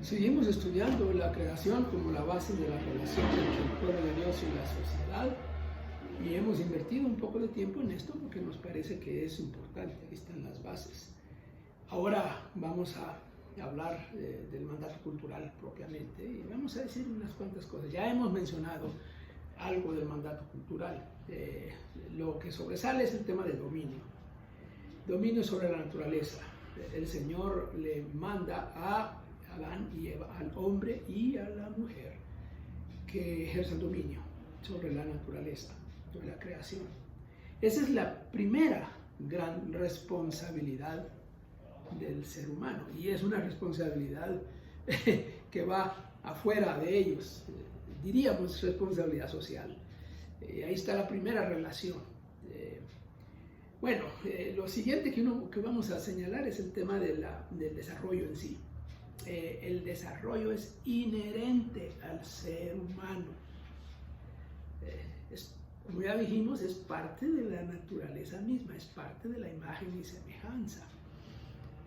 Seguimos estudiando la creación como la base de la relación entre el pueblo de Dios y la sociedad, y hemos invertido un poco de tiempo en esto porque nos parece que es importante. Ahí están las bases. Ahora vamos a hablar del mandato cultural propiamente y vamos a decir unas cuantas cosas. Ya hemos mencionado algo del mandato cultural. Lo que sobresale es el tema del dominio. Dominio sobre la naturaleza. El Señor le manda a Adán y Eva, al hombre y a la mujer, que ejerza dominio sobre la naturaleza, sobre la creación. Esa es la primera gran responsabilidad del ser humano, y es una responsabilidad que va afuera de ellos, diríamos responsabilidad social. Ahí está la primera relación. Lo siguiente que vamos a señalar es el tema del desarrollo en sí. El desarrollo es inherente al ser humano. Como ya dijimos, es parte de la naturaleza misma, es parte de la imagen y semejanza.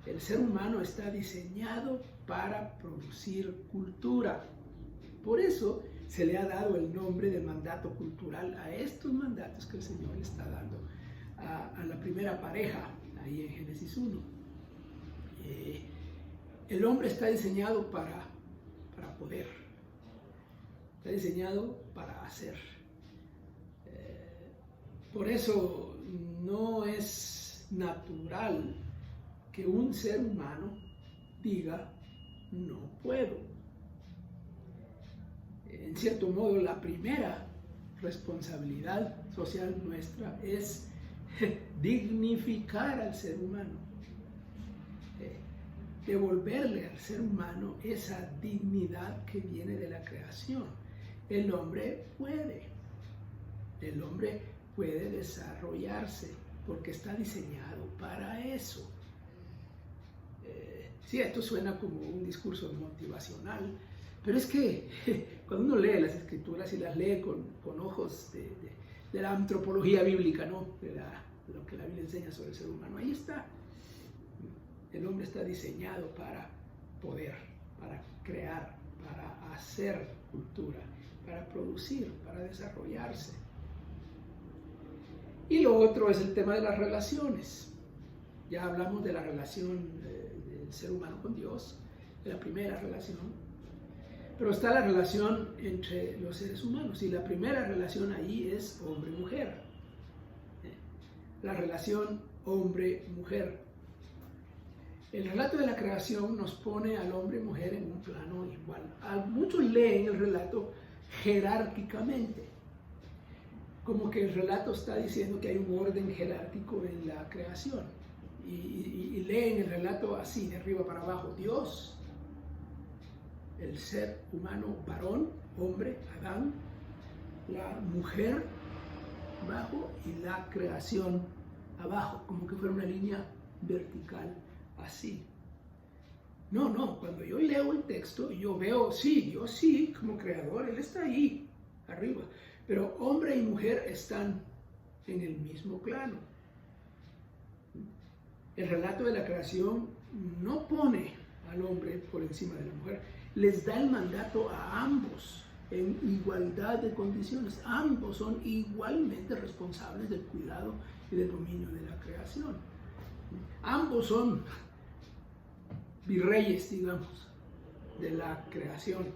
El ser humano está diseñado para producir cultura. Por eso se le ha dado el nombre de mandato cultural a estos mandatos que el Señor le está dando a la primera pareja, ahí en Génesis 1. El hombre está diseñado para poder, está diseñado para hacer. Por eso no es natural que un ser humano diga no puedo. En cierto modo, la primera responsabilidad social nuestra es dignificar al ser humano, devolverle al ser humano esa dignidad que viene de la creación. El hombre puede desarrollarse porque está diseñado para eso. Sí, esto suena como un discurso motivacional, pero es que cuando uno lee las escrituras y las lee con ojos de la antropología bíblica, ¿no? De lo que la Biblia enseña sobre el ser humano, ahí está. El hombre está diseñado para poder, para crear, para hacer cultura, para producir, para desarrollarse. Y lo otro es el tema de las relaciones. Ya hablamos de la relación del ser humano con Dios, de la primera relación, pero está la relación entre los seres humanos, y la primera relación ahí es hombre-mujer. La relación hombre-mujer. El relato de la creación nos pone al hombre y mujer en un plano igual. Muchos leen el relato jerárquicamente, como que el relato está diciendo que hay un orden jerárquico en la creación. Y leen el relato así, de arriba para abajo. Dios, el ser humano varón, hombre, Adán, la mujer abajo y la creación abajo, como que fuera una línea vertical. Así. No, cuando yo leo el texto, yo veo, Dios sí, como creador, Él está ahí, arriba, pero hombre y mujer están en el mismo plano. El relato de la creación no pone al hombre por encima de la mujer, les da el mandato a ambos en igualdad de condiciones. Ambos son igualmente responsables del cuidado y del dominio de la creación. Ambos son virreyes, digamos, de la creación.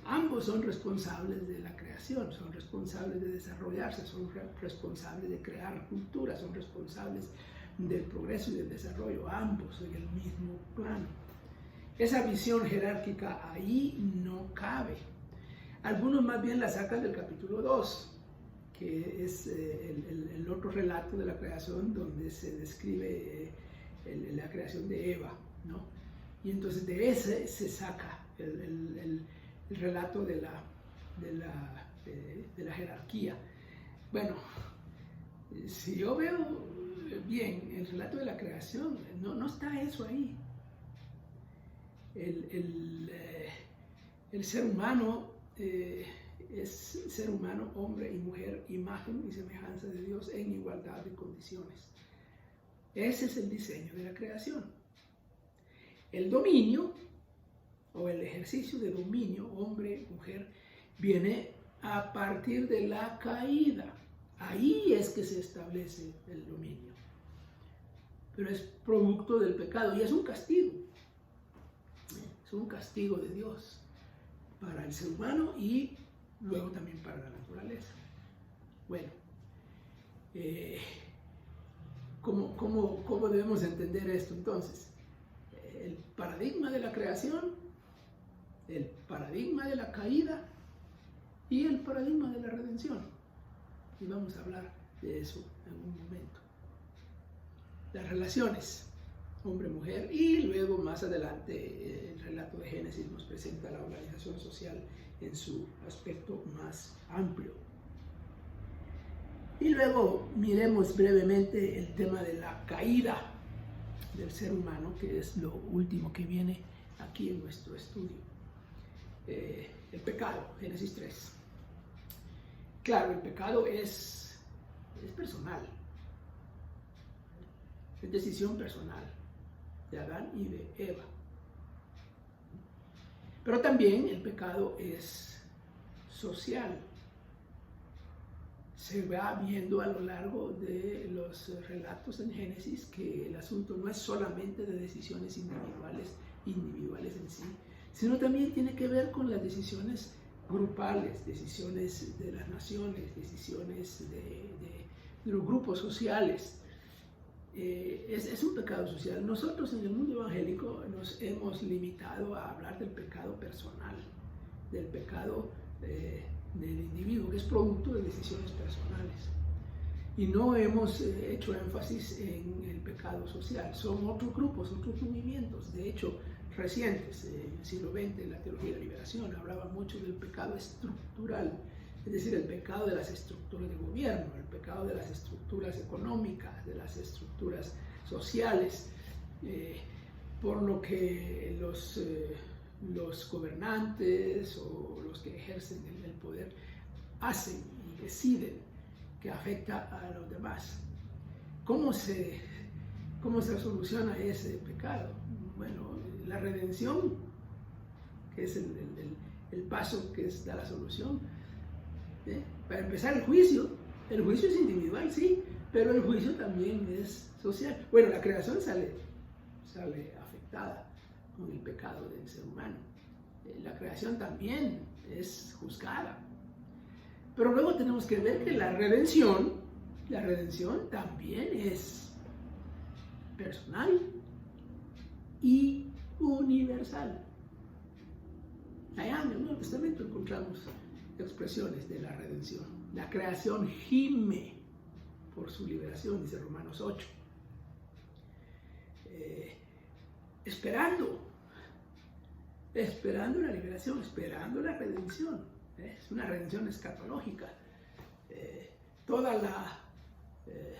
Ambos son responsables de la creación, son responsables de desarrollarse, son responsables de crear cultura, son responsables del progreso y del desarrollo, ambos en el mismo plano. Esa visión jerárquica ahí no cabe. Algunos más bien la sacan del capítulo 2, que es el otro relato de la creación donde se describe la creación de Eva, ¿no? Y entonces de ese se saca el relato de la jerarquía. Bueno, si yo veo bien el relato de la creación, no está eso ahí. El ser humano es ser humano, hombre y mujer, imagen y semejanza de Dios en igualdad de condiciones. Ese es el diseño de la creación. El dominio o el ejercicio de dominio, hombre, mujer, viene a partir de la caída. Ahí es que se establece el dominio. Pero es producto del pecado y es un castigo. Es un castigo de Dios para el ser humano y luego también para la naturaleza. Bueno, ¿cómo debemos entender esto entonces? El paradigma de la creación, el paradigma de la caída y el paradigma de la redención. Y vamos a hablar de eso en un momento. Las relaciones, hombre-mujer, y luego más adelante el relato de Génesis nos presenta la organización social en su aspecto más amplio. Y luego miremos brevemente el tema de la caída del ser humano, que es lo último que viene aquí en nuestro estudio. El pecado, Génesis 3. Claro, el pecado es personal. Es decisión personal de Adán y de Eva. Pero también el pecado es social. Se va viendo a lo largo de los relatos en Génesis que el asunto no es solamente de decisiones individuales en sí, sino también tiene que ver con las decisiones grupales, decisiones de las naciones, decisiones de los grupos sociales. Es un pecado social. Nosotros en el mundo evangélico nos hemos limitado a hablar del pecado personal, del pecado del individuo, que es producto de decisiones personales. Y no hemos hecho énfasis en el pecado social. Son otros grupos, otros movimientos, de hecho, recientes. En el siglo XX, la teología de la liberación hablaba mucho del pecado estructural, es decir, el pecado de las estructuras de gobierno, el pecado de las estructuras económicas, de las estructuras sociales, por lo que los gobernantes o los que ejercen el poder hacen y deciden que afecta a los demás. ¿Cómo se soluciona ese pecado? Bueno, la redención, que es el paso que da la solución. Para empezar, el juicio es individual, sí, pero el juicio también es social. Bueno, la creación sale afectada con el pecado del ser humano. La creación también es juzgada. Pero luego tenemos que ver que la redención también es personal y universal. Allá en el Nuevo Testamento encontramos expresiones de la redención. La creación gime por su liberación, dice Romanos 8. Esperando la liberación, esperando la redención. Es una redención escatológica. Toda la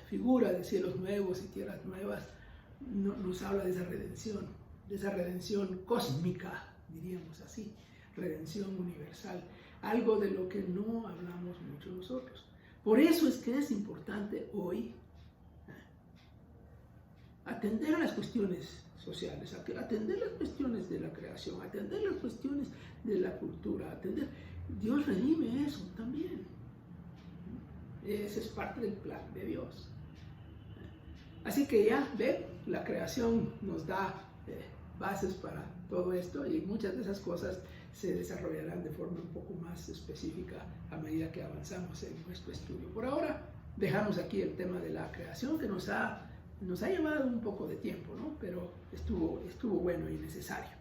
figura de cielos nuevos y tierras nuevas nos habla de esa redención cósmica, diríamos así, redención universal, algo de lo que no hablamos mucho nosotros. Por eso es que es importante hoy atender a las cuestiones sociales, atender las cuestiones de la creación, atender las cuestiones de la cultura, Dios redime eso también. Ese es parte del plan de Dios. Así que ya ven, la creación nos da bases para todo esto y muchas de esas cosas se desarrollarán de forma un poco más específica a medida que avanzamos en nuestro estudio. Por ahora dejamos aquí el tema de la creación que nos ha llevado un poco de tiempo, ¿no? Pero estuvo bueno y necesario.